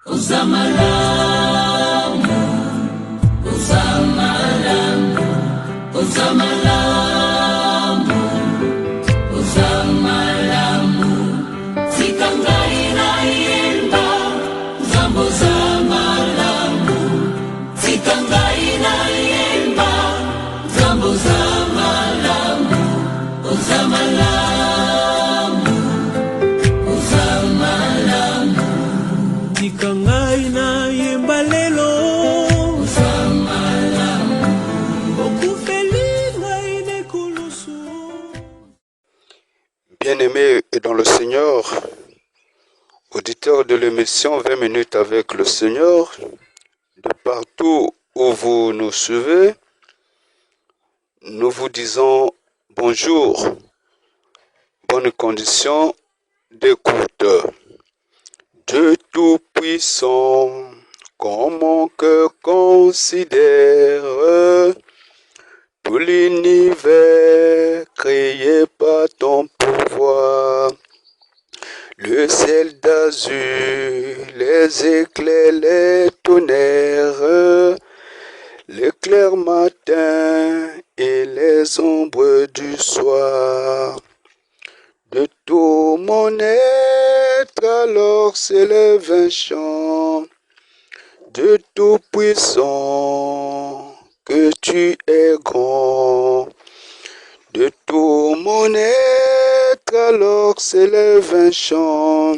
Uzamalamu, uzamalamu, uzamalamu, uzamalamu. Sikangaina yemba, zambo zamalamu. Sikangaina yemba, zambo zamalamu, uzamalamu, uzamalamu. Sikangaina yemba lelo, uzamalamu. Bien-aimés dans le Seigneur, auditeurs de l'émission 20 minutes avec le Seigneur, de partout où vous nous suivez, nous vous disons bonjour, bonne condition d'écoute. Dieu Tout-Puissant, comme mon cœur considère tout l'univers créé par ton pouvoir, le ciel d'azur, les éclairs, les tonnerres, l'éclair matin et les ombres du soir. De tout mon être alors s'élève un chant, Dieu Tout-Puissant, que tu es grand. De tout mon être alors s'élève un chant,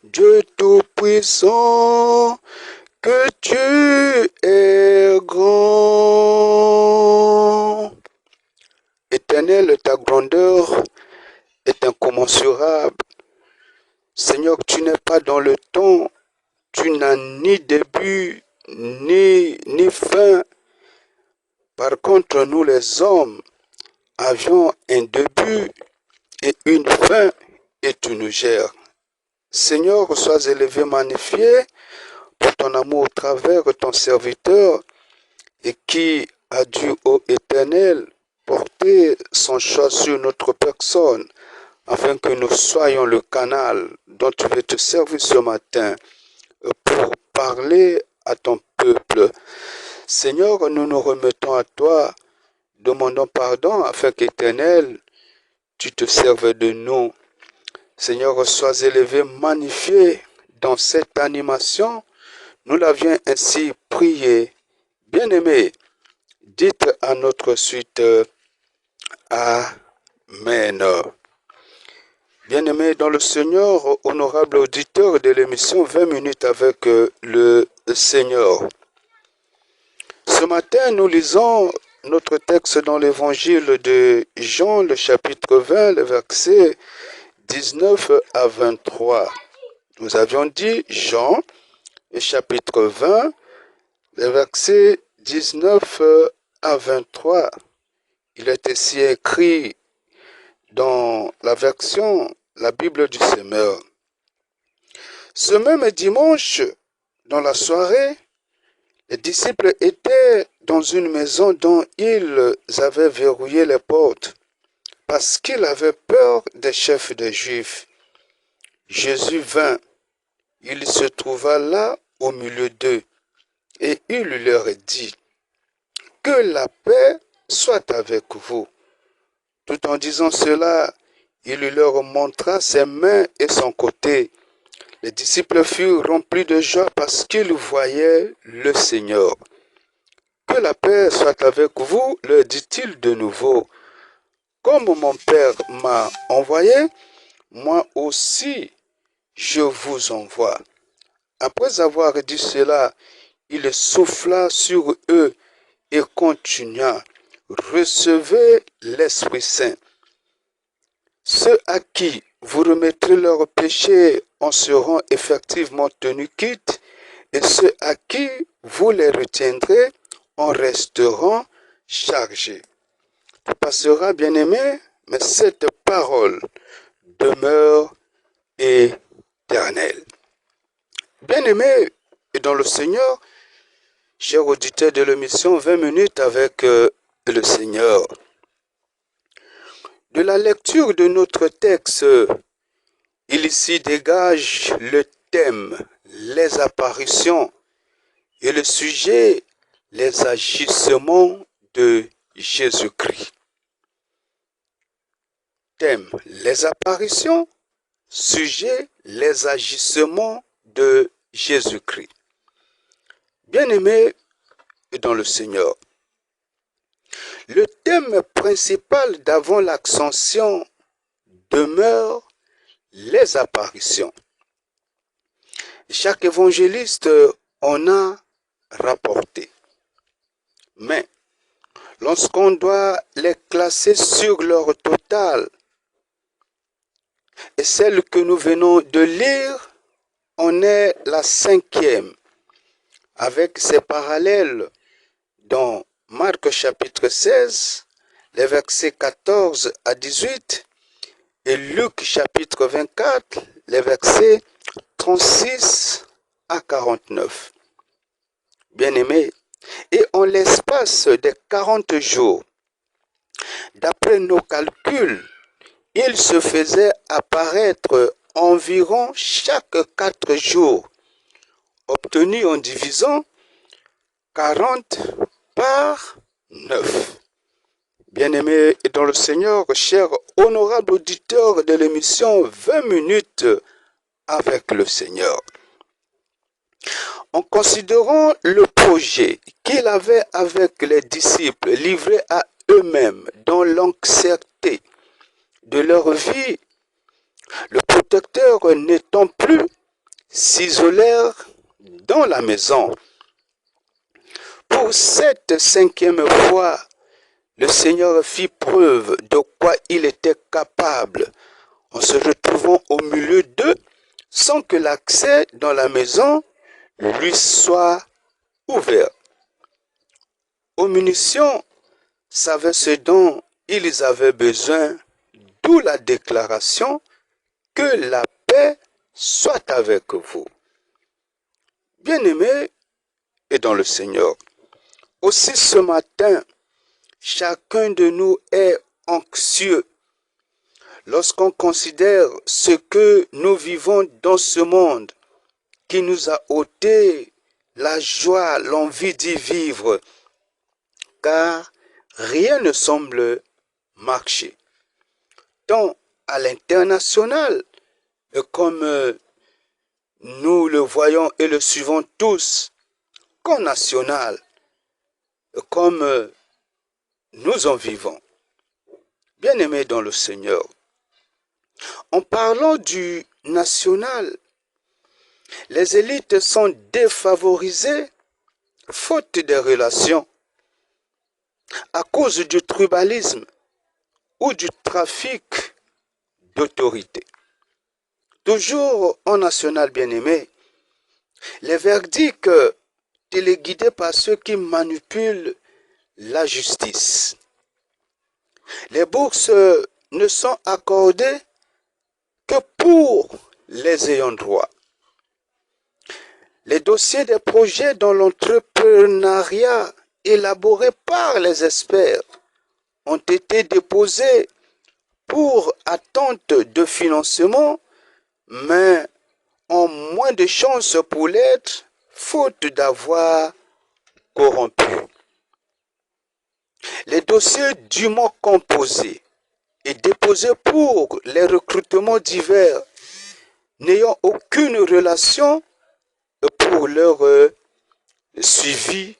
Dieu Tout-Puissant, que tu es grand. Éternel, ta grandeur est incommensurable. Seigneur, tu n'es pas dans le temps, tu n'as ni début ni fin. Par contre, nous les hommes avions un début et une fin et tu nous gères. Seigneur, sois élevé, magnifié pour ton amour au travers de ton serviteur et qui a dû au Éternel porter son choix sur notre personne afin que nous soyons le canal dont tu veux te servir ce matin pour parler à ton peuple. Seigneur, nous nous remettons à toi, demandons pardon afin qu'Éternel, tu te serves de nous. Seigneur, sois élevé, magnifié dans cette animation. Nous l'avions ainsi prié. Bien-aimés, dites à notre suite Amen. Bien-aimés dans le Seigneur, honorable auditeur de l'émission 20 minutes avec le Seigneur. Ce matin, nous lisons notre texte dans l'évangile de Jean, le chapitre 20, le verset 19 à 23. Nous avions dit Jean, le chapitre 20, le verset 19 à 23. Il est ici écrit dans la version, la Bible du Semeur. Ce même dimanche, dans la soirée, les disciples étaient dans une maison dont ils avaient verrouillé les portes parce qu'ils avaient peur des chefs des Juifs. Jésus vint, il se trouva là au milieu d'eux et il leur dit « Que la paix soit avec vous ». Tout en disant cela, il leur montra ses mains et son côté. Les disciples furent remplis de joie parce qu'ils voyaient le Seigneur. « Que la paix soit avec vous », leur dit-il de nouveau. « Comme mon Père m'a envoyé, moi aussi je vous envoie. » Après avoir dit cela, il souffla sur eux et continua. Recevez l'Esprit Saint. Ceux à qui vous remettrez leurs péchés en seront effectivement tenus quittes, et ceux à qui vous les retiendrez en resteront chargés. Tu passeras, bien-aimé, mais cette parole demeure éternelle. Bien-aimé et dans le Seigneur, chers auditeurs de l'émission 20 minutes avec le Seigneur. De la lecture de notre texte, il ici dégage le thème, les apparitions et le sujet, les agissements de Jésus-Christ. Thème, les apparitions, sujet, les agissements de Jésus-Christ. Bien-aimés dans le Seigneur, le thème principal d'avant l'ascension demeure les apparitions. Chaque évangéliste en a rapporté. Mais lorsqu'on doit les classer sur leur total, et celle que nous venons de lire en est la 5e, avec ses parallèles dans Marc chapitre 16, les versets 14 à 18, et Luc chapitre 24, les versets 36 à 49. Bien-aimés, et en l'espace de 40 jours, d'après nos calculs, il se faisait apparaître environ chaque 4 jours, obtenu en divisant 40 par 9. Bien-aimés dans le Seigneur, chers honorables auditeurs de l'émission 20 minutes avec le Seigneur. En considérant le projet qu'il avait avec les disciples livrés à eux-mêmes dans l'anxiété de leur vie, le protecteur n'étant plus, s'isolèrent dans la maison. Pour cette 5e fois, le Seigneur fit preuve de quoi il était capable en se retrouvant au milieu d'eux sans que l'accès dans la maison lui soit ouvert. Aux munitions savaient ce dont ils avaient besoin, d'où la déclaration que la paix soit avec vous. Bien-aimés et dans le Seigneur, aussi ce matin, chacun de nous est anxieux lorsqu'on considère ce que nous vivons dans ce monde qui nous a ôté la joie, l'envie d'y vivre, car rien ne semble marcher. Tant à l'international, comme nous le voyons et le suivons tous, qu'en national, comme nous en vivons. Bien-aimés dans le Seigneur, en parlant du national, les élites sont défavorisées faute de relations à cause du tribalisme ou du trafic d'autorité. Toujours en national bien-aimé, les verdicts téléguidés par ceux qui manipulent la justice. Les bourses ne sont accordées que pour les ayants droit. Les dossiers des projets dans l'entrepreneuriat élaborés par les experts ont été déposés pour attente de financement, mais ont moins de chances pour l'être, faute d'avoir corrompu. Les dossiers dûment composés et déposés pour les recrutements divers, n'ayant aucune relation pour leur suivi,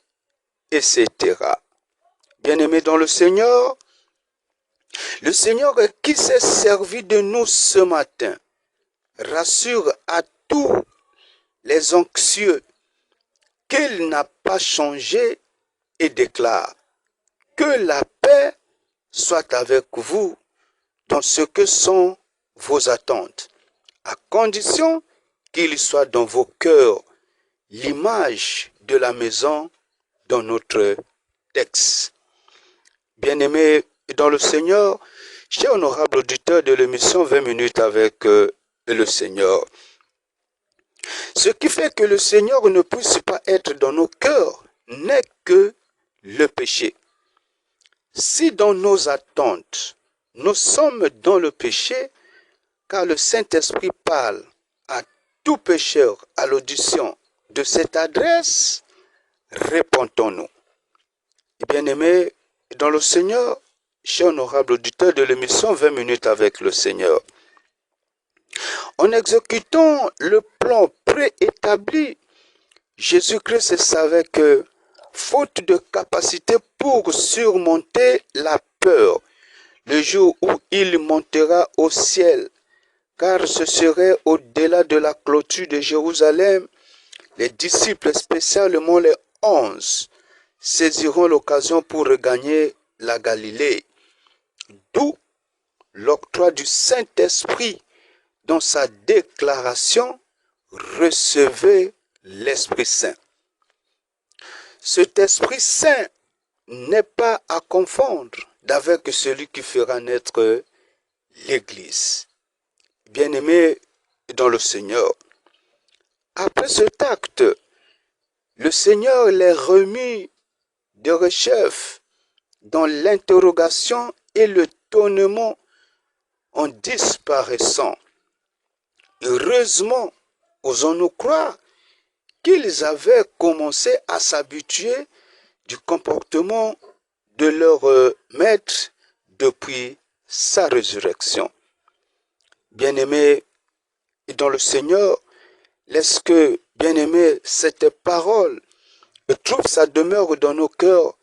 etc. Bien-aimés dans le Seigneur qui s'est servi de nous ce matin rassure à tous les anxieux qu'il n'a pas changé et déclare que la paix soit avec vous dans ce que sont vos attentes, à condition qu'il soit dans vos cœurs l'image de la maison dans notre texte. Bien-aimés dans le Seigneur, chers honorables auditeurs de l'émission 20 minutes avec le Seigneur, ce qui fait que le Seigneur ne puisse pas être dans nos cœurs n'est que le péché. Si dans nos attentes, nous sommes dans le péché, car le Saint-Esprit parle à tout pécheur à l'audition de cette adresse, répondons-nous. Bien-aimés dans le Seigneur, chers honorables auditeurs de l'émission 20 minutes avec le Seigneur, en exécutant le plan préétabli, Jésus-Christ savait que, faute de capacité pour surmonter la peur, le jour où il montera au ciel, car ce serait au-delà de la clôture de Jérusalem, les disciples, spécialement les 11, saisiront l'occasion pour regagner la Galilée, d'où l'octroi du Saint-Esprit dans sa déclaration « Recevez l'Esprit Saint ». Cet Esprit Saint n'est pas à confondre avec celui qui fera naître l'Église. Bien-aimés dans le Seigneur, après cet acte, le Seigneur les remit de rechef dans l'interrogation et le tonnement en disparaissant. Heureusement, osons-nous croire qu'ils avaient commencé à s'habituer du comportement de leur maître depuis sa résurrection. Bien-aimés dans le Seigneur, laisse que, bien-aimés, cette parole trouve sa demeure dans nos cœurs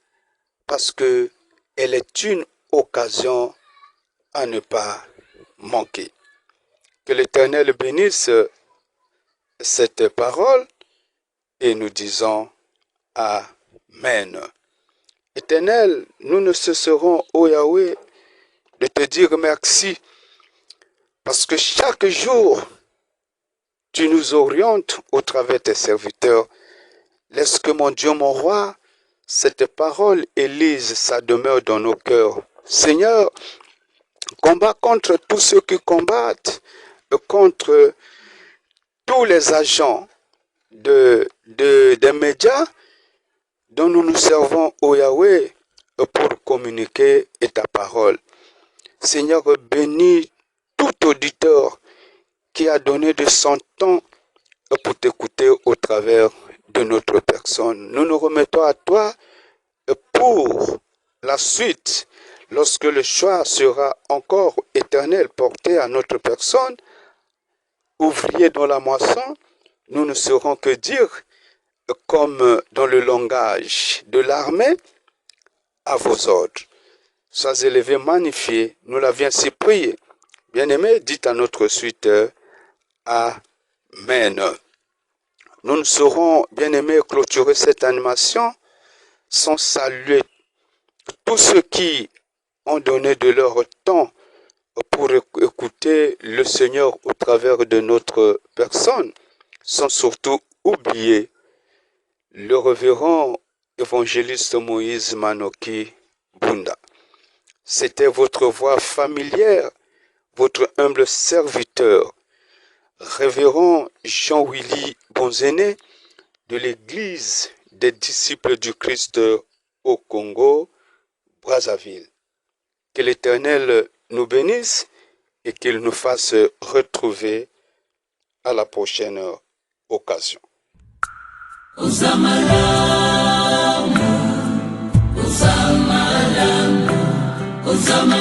parce qu'elle est une occasion à ne pas manquer. Que l'Éternel bénisse cette parole et nous disons Amen. Éternel, nous ne cesserons, ô Yahweh, de te dire merci parce que chaque jour, tu nous orientes au travers de tes serviteurs. Laisse que mon Dieu, mon roi, cette parole élise sa demeure dans nos cœurs. Seigneur, combat contre tous ceux qui combattent, contre tous les agents des médias dont nous nous servons au Yahweh pour communiquer ta parole. Seigneur, bénis tout auditeur qui a donné de son temps pour t'écouter au travers de notre personne. Nous nous remettons à toi pour la suite, lorsque le choix sera encore éternel porté à notre personne, ouvrier dans la moisson, nous ne saurons que dire, comme dans le langage de l'armée, à vos ordres. Sois élevé, magnifié, nous l'avions ainsi prié. Bien-aimés, dites à notre suite, Amen. Nous ne saurons, bien-aimés, clôturer cette animation sans saluer tous ceux qui ont donné de leur temps pour écouter le Seigneur au travers de notre personne, sans surtout oublier le révérend évangéliste Moïse Manoki Bunda. C'était votre voix familière, votre humble serviteur, révérend Jean-Willy Bonzene de l'Église des disciples du Christ au Congo, Brazzaville. Que l'Éternel nous bénisse et qu'il nous fasse retrouver à la prochaine occasion. Uzamalamu, uzamalamu, uzamalamu.